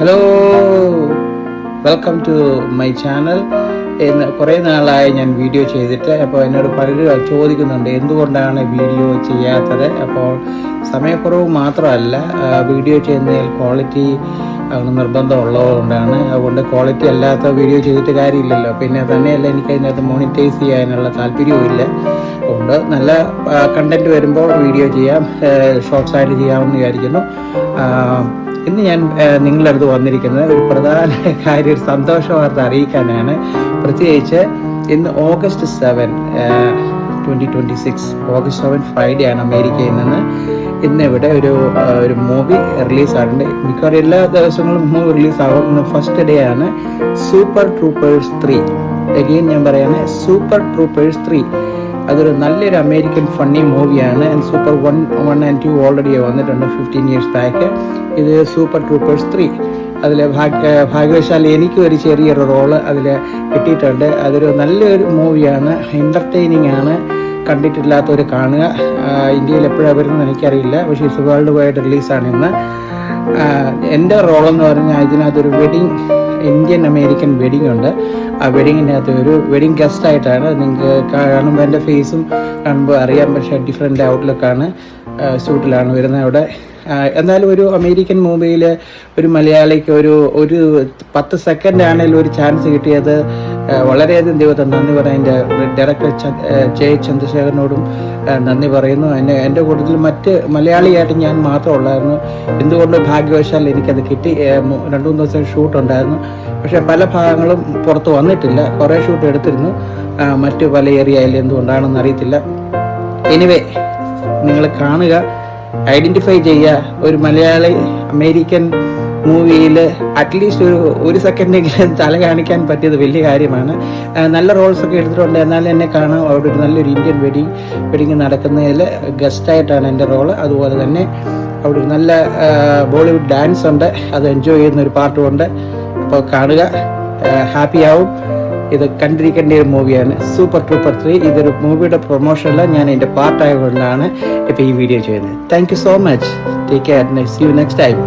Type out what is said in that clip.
Hello, welcome to my channel. കുറേ നാളായി ഞാൻ വീഡിയോ ചെയ്തിട്ട്. അപ്പോൾ എന്നോട് പലരും ചോദിക്കുന്നുണ്ട് എന്തുകൊണ്ടാണ് വീഡിയോ ചെയ്യാത്തത്. അപ്പോൾ സമയക്കുറവ് മാത്രമല്ല, വീഡിയോ ചെയ്യുന്നതിൽ ക്വാളിറ്റി നിർബന്ധമുള്ളതുകൊണ്ടാണ്. അതുകൊണ്ട് ക്വാളിറ്റി അല്ലാത്ത വീഡിയോ ചെയ്തിട്ട് കാര്യമില്ലല്ലോ. പിന്നെ തന്നെയല്ല, എനിക്ക് അതിനകത്ത് മോണിറ്റൈസ് ചെയ്യാനുള്ള താല്പര്യവും ഇല്ല. അതുകൊണ്ട് നല്ല കണ്ടന്റ് വരുമ്പോൾ വീഡിയോ ചെയ്യാം, ഷോർട്സ് ആയിട്ട് ചെയ്യാമെന്ന് വിചാരിക്കുന്നു. ഇന്ന് ഞാൻ നിങ്ങളുടെ അടുത്ത് വന്നിരിക്കുന്നത് ഒരു പ്രധാന കാര്യം, ഒരു സന്തോഷ വാർത്ത അറിയിക്കാനാണ്. പ്രത്യേകിച്ച് ഇന്ന് ഓഗസ്റ്റ് 7, 2026 ഓഗസ്റ്റ് 7 ഫ്രൈഡേ ആണ്. അമേരിക്കയിൽ നിന്ന് ഇന്ന് ഇവിടെ ഒരു മൂവി റിലീസാകുന്നുണ്ട്. മിക്കവാറും എല്ലാ ദിവസങ്ങളും മൂവി റിലീസാകും. ഇന്ന് ഫസ്റ്റ് ഡേ ആണ്. Super troopers 3. അഗെയിൻ ഞാൻ പറയാണ്, സൂപ്പർ ട്രൂപ്പേഴ്സ് 3. അതൊരു നല്ലൊരു അമേരിക്കൻ ഫണ്ണി മൂവിയാണ്. സൂപ്പർ 1 and 2 ഓൾറെഡി വന്നിട്ടുണ്ട് 15 years ബാക്ക്. ഇത് സൂപ്പർ ട്രൂപ്പേഴ്സ് 3. അതിൽ ഭാഗ്യവശാൽ എനിക്ക് ഒരു ചെറിയൊരു റോള് അതിൽ കിട്ടിയിട്ടുണ്ട്. അതൊരു നല്ലൊരു മൂവിയാണ്, എൻ്റർടൈനിങ് ആണ്. കണ്ടിട്ടില്ലാത്തവർ കാണുക. ഇന്ത്യയിൽ എപ്പോഴാണ് വരുന്നത് എനിക്കറിയില്ല, പക്ഷേ ഇറ്റ്സ് വേൾഡ് വൈഡ് റിലീസാണ് ഇന്ന്. എൻ്റെ റോളെന്ന് പറഞ്ഞാൽ ഇതിനകത്തൊരു ഇന്ത്യൻ അമേരിക്കൻ വെഡിങ് ഉണ്ട്. ആ വെഡിങ്ങിനകത്ത് ഒരു വെഡിങ് ഗസ്റ്റ് ആയിട്ടാണ്. നിങ്ങൾക്ക് കാണുമ്പോൾ എൻ്റെ ഫേസും കാണുമ്പോൾ അറിയാം, പക്ഷേ ഡിഫറെൻ്റ് ഔട്ട്ലുക്കാണ്. സ്യൂട്ടിലാണ് വരുന്നത് അവിടെ. എന്നാലും ഒരു അമേരിക്കൻ മൂവിയിൽ ഒരു മലയാളിക്ക് ഒരു 10 സെക്കൻഡ് ആണെങ്കിലും ഒരു ചാൻസ് കിട്ടിയത് വളരെയധികം ദൈവത്തെ നന്ദി പറയാം. എൻ്റെ ഡയറക്ടർ ചന്ദ്രശേഖരനോടും നന്ദി പറയുന്നു. എൻ്റെ കൂട്ടത്തിൽ മറ്റ് മലയാളിയായിട്ട് ഞാൻ മാത്രമേ ഉള്ളായിരുന്നു. എന്തുകൊണ്ട് ഭാഗ്യവശാൽ എനിക്കത് കിട്ടി. 2-3 ദിവസം ഷൂട്ട് ഉണ്ടായിരുന്നു, പക്ഷേ പല ഭാഗങ്ങളും പുറത്ത് വന്നിട്ടില്ല. കുറേ ഷൂട്ട് എടുത്തിരുന്നു, മറ്റു പല ഏരിയയിൽ എന്തുകൊണ്ടാണെന്ന് അറിയത്തില്ല. എനിവേ, നിങ്ങൾ കാണുക, ഐഡൻറ്റിഫൈ ചെയ്യുക. ഒരു മലയാളി അമേരിക്കൻ മൂവിയിൽ അറ്റ്ലീസ്റ്റ് ഒരു സെക്കൻഡെങ്കിലും തല കാണിക്കാൻ പറ്റിയത് വലിയ കാര്യമാണ്. നല്ല റോൾസൊക്കെ എടുത്തിട്ടുണ്ട്, എന്നാലും എന്നെ കാണാം. അവിടെ ഒരു നല്ലൊരു ഇന്ത്യൻ വെഡിങ് നടക്കുന്നതിൽ ഗസ്റ്റായിട്ടാണ് എൻ്റെ റോള്. അതുപോലെ തന്നെ അവിടെ ഒരു നല്ല ബോളിവുഡ് ഡാൻസ് ഉണ്ട്, അത് എൻജോയ് ചെയ്യുന്ന ഒരു പാർട്ടും ഉണ്ട്. അപ്പോൾ കാണുക, ഹാപ്പി ആവും. ഇത് കണ്ടിരിക്കേണ്ട ഒരു മൂവിയാണ് സൂപ്പർ ട്രൂപ്പർ 3. ഇതൊരു മൂവിയുടെ പ്രൊമോഷനല്ല, ഞാൻ എൻ്റെ പാർട്ടായതുകൊണ്ടാണ് ഇപ്പോൾ ഈ വീഡിയോ ചെയ്യുന്നത്. Thank you so much. Take care. See you next time.